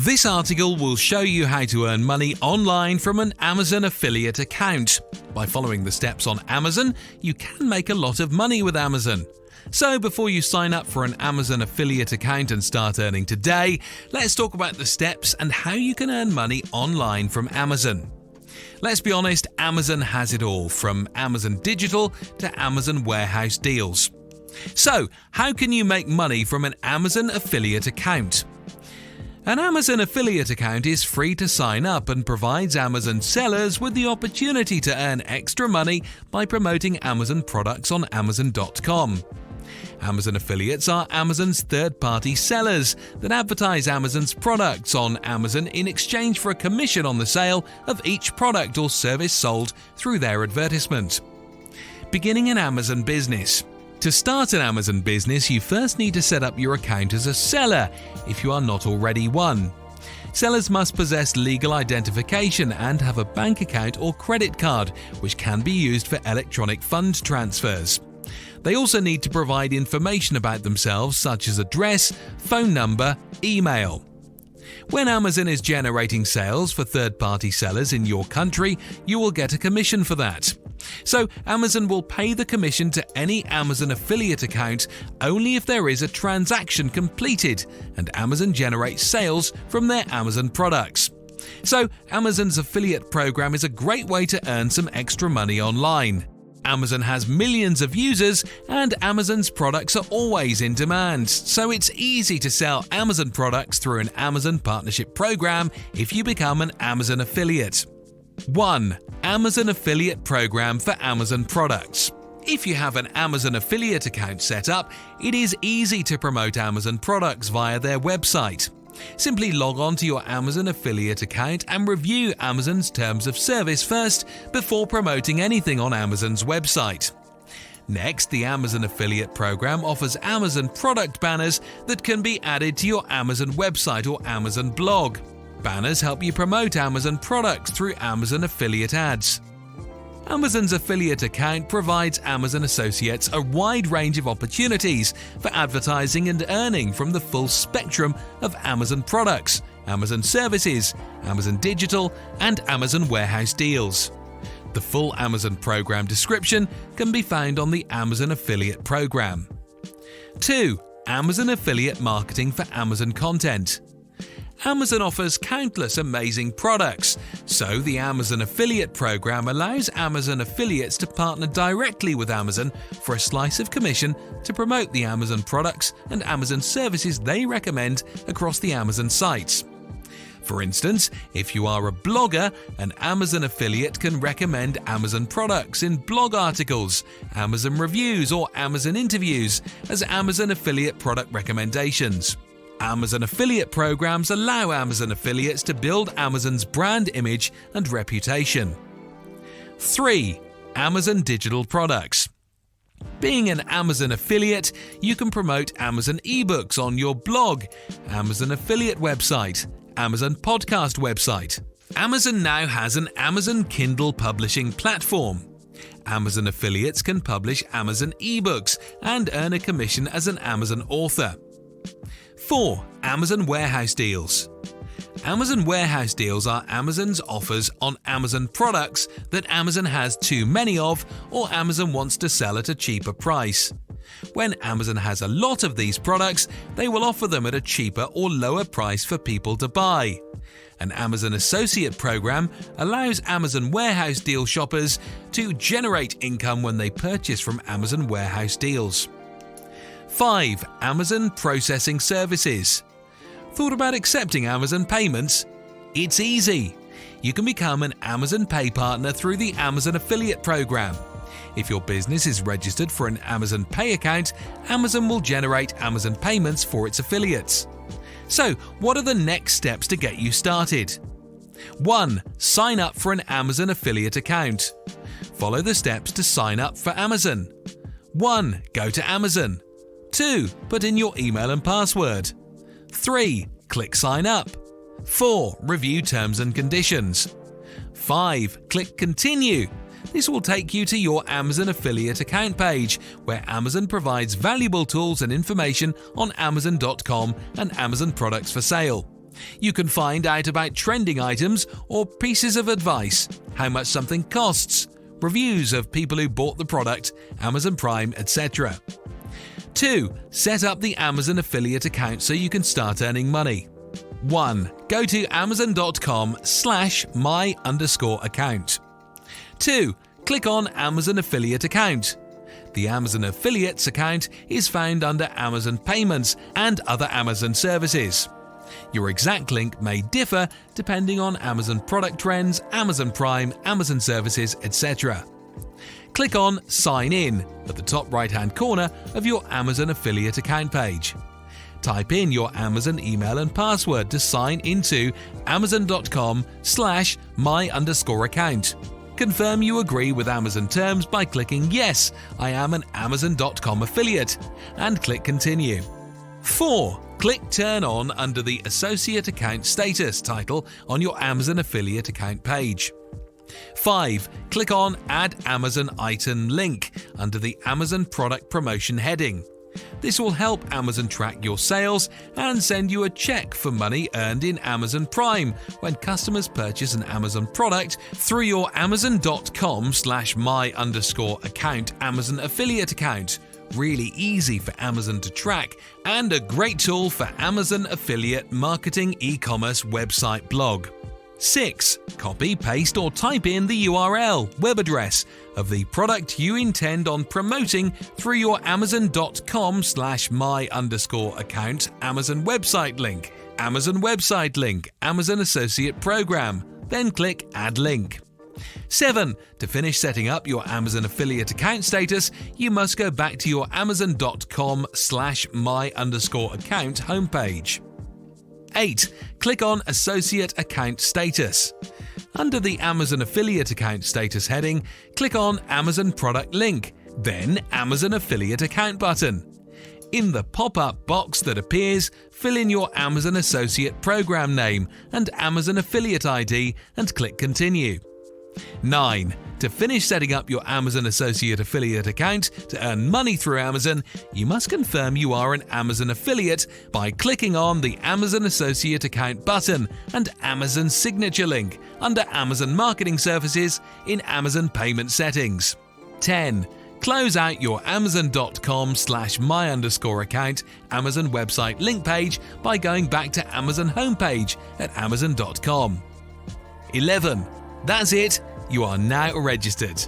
This article will show you how to earn money online from an Amazon affiliate account. By following the steps on Amazon, you can make a lot of money with Amazon. So before you sign up for an Amazon affiliate account and start earning today, let's talk about the steps and how you can earn money online from Amazon. Let's be honest, Amazon has it all, from Amazon Digital to Amazon Warehouse Deals. So, how can you make money from an Amazon affiliate account? An Amazon affiliate account is free to sign up and provides Amazon sellers with the opportunity to earn extra money by promoting Amazon products on Amazon.com. Amazon affiliates are Amazon's third-party sellers that advertise Amazon's products on Amazon in exchange for a commission on the sale of each product or service sold through their advertisement. Beginning an Amazon business. To start an Amazon business, you first need to set up your account as a seller, if you are not already one. Sellers must possess legal identification and have a bank account or credit card, which can be used for electronic fund transfers. They also need to provide information about themselves, such as address, phone number, email. When Amazon is generating sales for third-party sellers in your country, you will get a commission for that. So Amazon will pay the commission to any Amazon affiliate account only if there is a transaction completed and Amazon generates sales from their Amazon products. So Amazon's affiliate program is a great way to earn some extra money online. Amazon has millions of users and Amazon's products are always in demand, so it's easy to sell Amazon products through an Amazon partnership program if you become an Amazon affiliate. 1. Amazon Affiliate Program for Amazon Products. If you have an Amazon affiliate account set up, it is easy to promote Amazon products via their website. Simply log on to your Amazon affiliate account and review Amazon's terms of service first before promoting anything on Amazon's website. Next, the Amazon Affiliate Program offers Amazon product banners that can be added to your Amazon website or Amazon blog. Banners help you promote Amazon products through Amazon affiliate ads. Amazon's affiliate account provides Amazon associates a wide range of opportunities for advertising and earning from the full spectrum of Amazon products, Amazon services, Amazon Digital, and Amazon Warehouse Deals. The full Amazon program description can be found on the Amazon Affiliate Program. 2. Amazon Affiliate Marketing for Amazon Content. Amazon offers countless amazing products, so the Amazon Affiliate Program allows Amazon affiliates to partner directly with Amazon for a slice of commission to promote the Amazon products and Amazon services they recommend across the Amazon sites. For instance, if you are a blogger, an Amazon affiliate can recommend Amazon products in blog articles, Amazon reviews, or Amazon interviews as Amazon affiliate product recommendations. Amazon affiliate programs allow Amazon affiliates to build Amazon's brand image and reputation. 3. Amazon Digital Products. Being an Amazon affiliate, you can promote Amazon ebooks on your blog, Amazon affiliate website, Amazon podcast website. Amazon now has an Amazon Kindle publishing platform. Amazon affiliates can publish Amazon ebooks and earn a commission as an Amazon author. 4. Amazon Warehouse Deals. Amazon Warehouse Deals are Amazon's offers on Amazon products that Amazon has too many of or Amazon wants to sell at a cheaper price. When Amazon has a lot of these products, they will offer them at a cheaper or lower price for people to buy. An Amazon Associate Program allows Amazon Warehouse Deal shoppers to generate income when they purchase from Amazon Warehouse Deals. 5. Amazon Processing Services. Thought about accepting Amazon payments? It's easy. You can become an Amazon Pay partner through the Amazon Affiliate Program. If your business is registered for an Amazon Pay account, Amazon will generate Amazon payments for its affiliates. So, what are the next steps to get you started? 1. Sign up for an Amazon affiliate account. Follow the steps to sign up for Amazon. 1. Go to Amazon. 2. Put in your email and password. 3. Click Sign Up. 4. Review terms and conditions. 5. Click Continue. This will take you to your Amazon affiliate account page, where Amazon provides valuable tools and information on Amazon.com and Amazon products for sale. You can find out about trending items or pieces of advice, how much something costs, reviews of people who bought the product, Amazon Prime, etc. 2. Set up the Amazon affiliate account so you can start earning money. 1. Go to amazon.com/my_account. 2. Click on Amazon Affiliate Account. The Amazon Affiliates account is found under Amazon Payments and other Amazon services. Your exact link may differ depending on Amazon product trends, Amazon Prime, Amazon services, etc. Click on Sign In at the top right-hand corner of your Amazon affiliate account page. Type in your Amazon email and password to sign into amazon.com/my_account. Confirm you agree with Amazon terms by clicking Yes, I am an Amazon.com affiliate, and click Continue. 4. Click Turn On under the Associate Account Status title on your Amazon affiliate account page. 5. Click on Add Amazon Item link under the Amazon Product Promotion heading. This will help Amazon track your sales and send you a check for money earned in Amazon Prime when customers purchase an Amazon product through your amazon.com/my_account Amazon affiliate account. Really easy for Amazon to track and a great tool for Amazon affiliate marketing e-commerce website blog. 6. Copy, paste or type in the URL, web address of the product you intend on promoting through your amazon.com/my_account Amazon website link, Amazon website link, Amazon Associate Program, then click Add Link. 7. To finish setting up your Amazon affiliate account status, you must go back to your amazon.com/my_account homepage. 8. Click on Associate Account Status. Under the Amazon Affiliate Account Status heading, click on Amazon Product Link, then Amazon Affiliate Account button. In the pop-up box that appears, fill in your Amazon Associate Program name and Amazon Affiliate ID and click Continue. 9. To finish setting up your Amazon Associate Affiliate account to earn money through Amazon, you must confirm you are an Amazon affiliate by clicking on the Amazon Associate Account button and Amazon Signature link under Amazon Marketing Services in Amazon Payment Settings. 10. Close out your amazon.com/my_account Amazon website link page by going back to Amazon homepage at amazon.com. 11. That's it, you are now registered.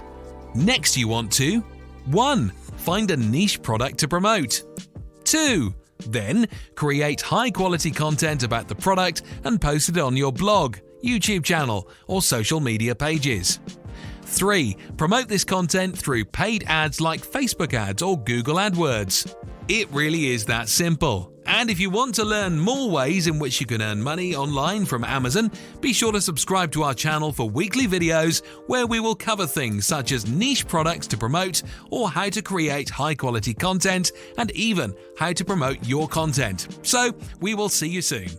Next you want to 1. Find a niche product to promote. 2. Then create high quality content about the product and post it on your blog, YouTube channel or social media pages. 3. Promote this content through paid ads like Facebook ads or Google AdWords. It really is that simple. And if you want to learn more ways in which you can earn money online from Amazon, be sure to subscribe to our channel for weekly videos where we will cover things such as niche products to promote or how to create high-quality content and even how to promote your content. So, we will see you soon.